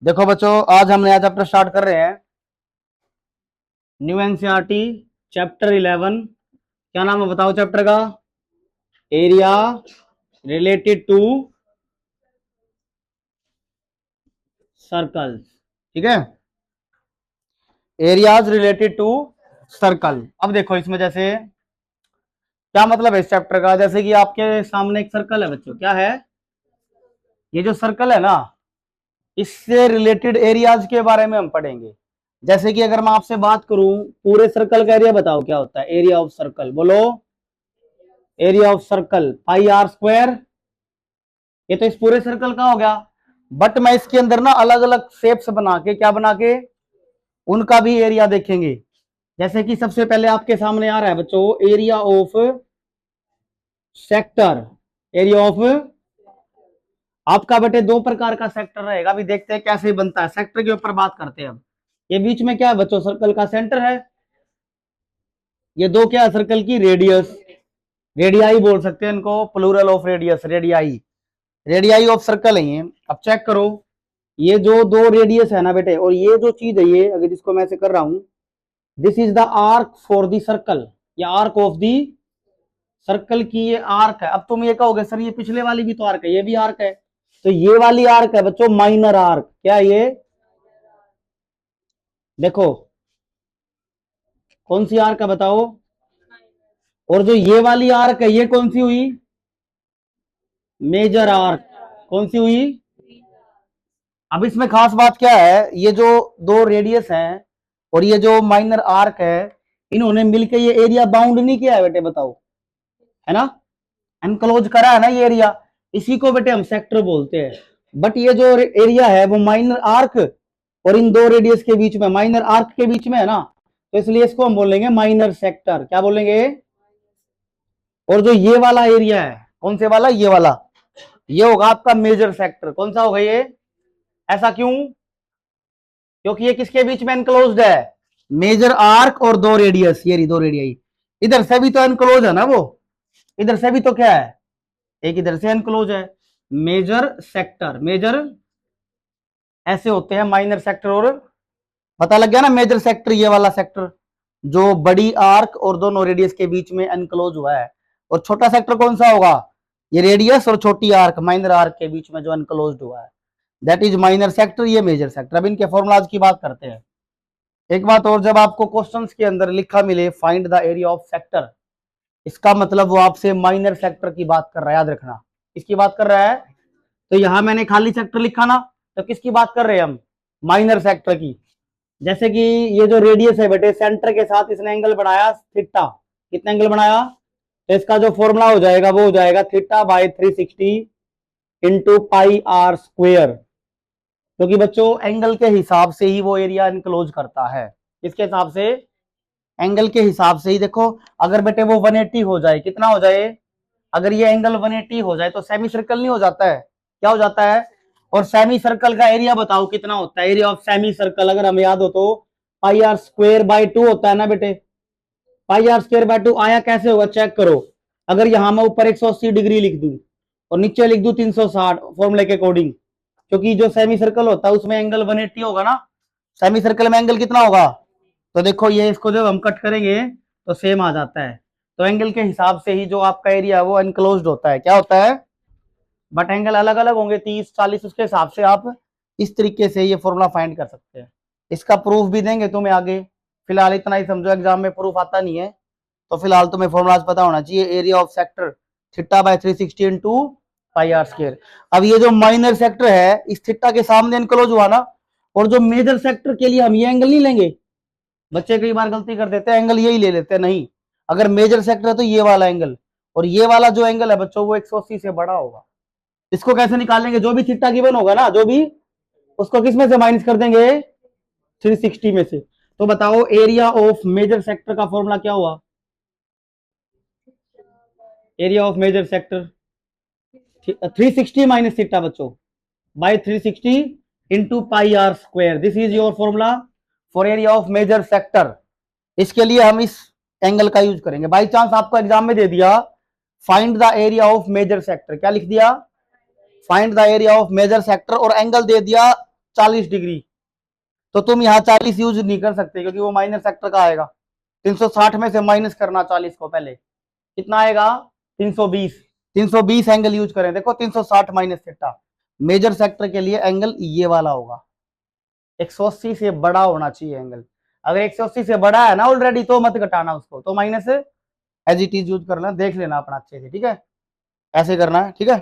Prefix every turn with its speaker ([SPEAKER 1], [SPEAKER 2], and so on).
[SPEAKER 1] देखो बच्चों, आज हम नया चैप्टर स्टार्ट कर रहे हैं। New NCERT chapter 11। क्या नाम है बताओ चैप्टर का? Area related to circles. ठीक है, एरियाज रिलेटेड टू सर्कल। अब देखो इसमें जैसे क्या मतलब है इस चैप्टर का। जैसे कि आपके सामने एक सर्कल है बच्चों, क्या है ये जो सर्कल है ना, इससे रिलेटेड एरियाज के बारे में हम पढ़ेंगे। जैसे कि अगर मैं आपसे बात करूं, पूरे सर्कल का एरिया बताओ क्या होता है। एरिया ऑफ सर्कल बोलो। Area of circle pi r square. ये तो इस पूरे सर्कल का हो गया। बट मैं इसके अंदर ना अलग अलग शेप्स बना के, क्या बना के, उनका भी एरिया देखेंगे। जैसे कि सबसे पहले आपके सामने आ रहा है बच्चों area of sector. Area of, आपका बेटे दो प्रकार का सेक्टर रहेगा। अभी देखते हैं कैसे बनता है। सेक्टर के ऊपर बात करते हैं अब। ये बीच में क्या है बच्चों? सर्कल का सेंटर है। ये दो क्या है? सर्कल की रेडियस, रेडियाई बोल सकते हैं इनको, plural of radius, radii. Radii of circle है ये। अब चेक करो, ये जो दो रेडियस है ना बेटे, और ये जो चीज है, ये अगर इसको मैं ऐसे कर रहा हूं, this is the arc for the circle. ये आर्क ऑफ द सर्कल की ये आर्क है। अब तुम ये कहोगे सर ये पिछले वाली भी तो आर्क है, ये भी आर्क है। तो ये वाली आर्क है बच्चों माइनर आर्क। क्या है ये? देखो कौन सी आर्क है बताओ। और जो ये वाली आर्क है, ये कौन सी हुई? Major arc. कौन सी हुई? अब इसमें खास बात क्या है, ये जो दो रेडियस हैं और ये जो माइनर आर्क है, इन्होंने मिलकर ये एरिया बाउंड नहीं किया है बेटे, बताओ, है ना? एनक्लोज करा है ना ये एरिया। इसी को बेटे हम सेक्टर बोलते हैं। बट ये जो एरिया है वो माइनर आर्क और इन दो रेडियस के बीच में, माइनर आर्क के बीच में है ना, तो इसलिए इसको हम बोलेंगे माइनर सेक्टर। क्या बोलेंगे? और जो ये वाला एरिया है, कौन से वाला? ये वाला, ये होगा आपका मेजर सेक्टर। कौन सा होगा ये? ऐसा क्यों? क्योंकि ये किसके बीच में एनक्लोज्ड है? मेजर आर्क और दो रेडियस, ये रही दो रेडियाई। इधर से भी तो एनक्लोज है ना वो, इधर से भी तो क्या है, एक इधर से एनक्लोज है। मेजर सेक्टर, मेजर ऐसे होते हैं, माइनर सेक्टर और, पता लग गया ना? मेजर सेक्टर ये वाला सेक्टर जो बड़ी आर्क और दोनों रेडियस के बीच में एनक्लोज हुआ है। और छोटा सेक्टर कौन सा होगा? ये रेडियस और छोटी आर्क, माइनर आर्क के बीच में जो एनक्लोज्ड हुआ है, दैट इज माइनर सेक्टर, ये मेजर सेक्टर। अब इनके फॉर्मुलाज की बात करते हैं। एक बात और, जब आपको क्वेश्चंस के अंदर लिखा मिले find the area of sector, इसका मतलब वो आपसे माइनर सेक्टर की बात कर रहा है। याद रखना, किसकी बात कर रहा है? तो यहां मैंने खाली सेक्टर लिखा ना, तो किसकी बात कर रहे हैं हम? माइनर सेक्टर की। जैसे कि ये जो रेडियस है बेटे, सेंटर के साथ इसने एंगल बनाया थीटा। कितना एंगल बनाया? तो इसका जो फॉर्मूला हो जाएगा वो हो जाएगा theta by 360 into pi r square. क्योंकि बच्चों एंगल के हिसाब से ही वो एरिया इनक्लोज करता है। किसके हिसाब से? एंगल के हिसाब से ही। देखो अगर बेटे वो 180 हो जाए, कितना हो जाए? अगर ये एंगल 180 हो जाए तो सेमी सर्कल नहीं हो जाता है? क्या हो जाता है? और सेमी सर्कल का एरिया बताओ कितना होता है? एरिया ऑफ सेमी सर्कल अगर हमें याद हो तो पाई आर स्क्वेयर बाई 2 होता है ना बेटे। पाई आर स्क्वेयर बाई 2 आया कैसे होगा चेक करो। अगर यहां मैं ऊपर 180 डिग्री लिख दूं और नीचे लिख दूं 360 फॉर्मूले के अकॉर्डिंग, क्योंकि जो सेमी सर्कल होता है उसमें एंगल 180 होगा ना। सेमी सर्कल में एंगल कितना होगा? तो देखो ये, इसको जब हम कट करेंगे तो सेम आ जाता है। तो एंगल के हिसाब से ही जो आपका एरिया है वो एनक्लोज्ड होता है। क्या होता है? बट एंगल अलग अलग होंगे, 30 40, उसके हिसाब से आप इस तरीके से ये फॉर्मूला फाइंड कर सकते हैं। इसका प्रूफ भी देंगे तुम्हें आगे। फिलहाल इतना ही समझो, एग्जाम में प्रूफ आता नहीं है, तो फिलहाल तुम्हें फॉर्मूलाज पता होना चाहिए। Area of sector theta by 360 into pi r square. अब ये जो माइनर सेक्टर है इस थीटा के सामने एनक्लोज हुआ ना, और जो मेजर सेक्टर के लिए हम ये एंगल नहीं लेंगे। बच्चे कई बार गलती कर देते हैं, एंगल यही ले लेते हैं। नहीं, अगर मेजर सेक्टर है तो ये वाला एंगल, और ये वाला जो एंगल है बच्चों वो 180 से बड़ा होगा। इसको कैसे निकालेंगे? जो भी थीटा गिवन होगा ना, जो भी, उसको किस में से माइनस कर देंगे? 360 में से। तो बताओ एरिया ऑफ मेजर सेक्टर का फॉर्मूला क्या हुआ? Area of major sector 360 minus theta बच्चों by 360 into pi r square. This is your formula for area of major sector. इसके लिए हम इस एंगल का यूज करेंगे। बाई चांस आपको एग्जाम में दे दिया find the area of major sector, क्या लिख दिया? Find the area of major sector, और एंगल दे दिया 40 डिग्री, तो तुम यहाँ 40 यूज नहीं कर सकते क्योंकि वो माइनर सेक्टर का आएगा। 360 में से माइनस करना 40 को, पहले कितना आएगा 320। 320 एंगल यूज करें, देखो 360 माइनस थीटा। मेजर सेक्टर के लिए एंगल ये वाला होगा, 180 से बड़ा होना चाहिए एंगल। अगर 180 से बड़ा है ना ऑलरेडी तो मत घटाना उसको, तो minus as it is use करना, देख लेना अपना अच्छे से, ठीक है, ऐसे करना है, ठीक है।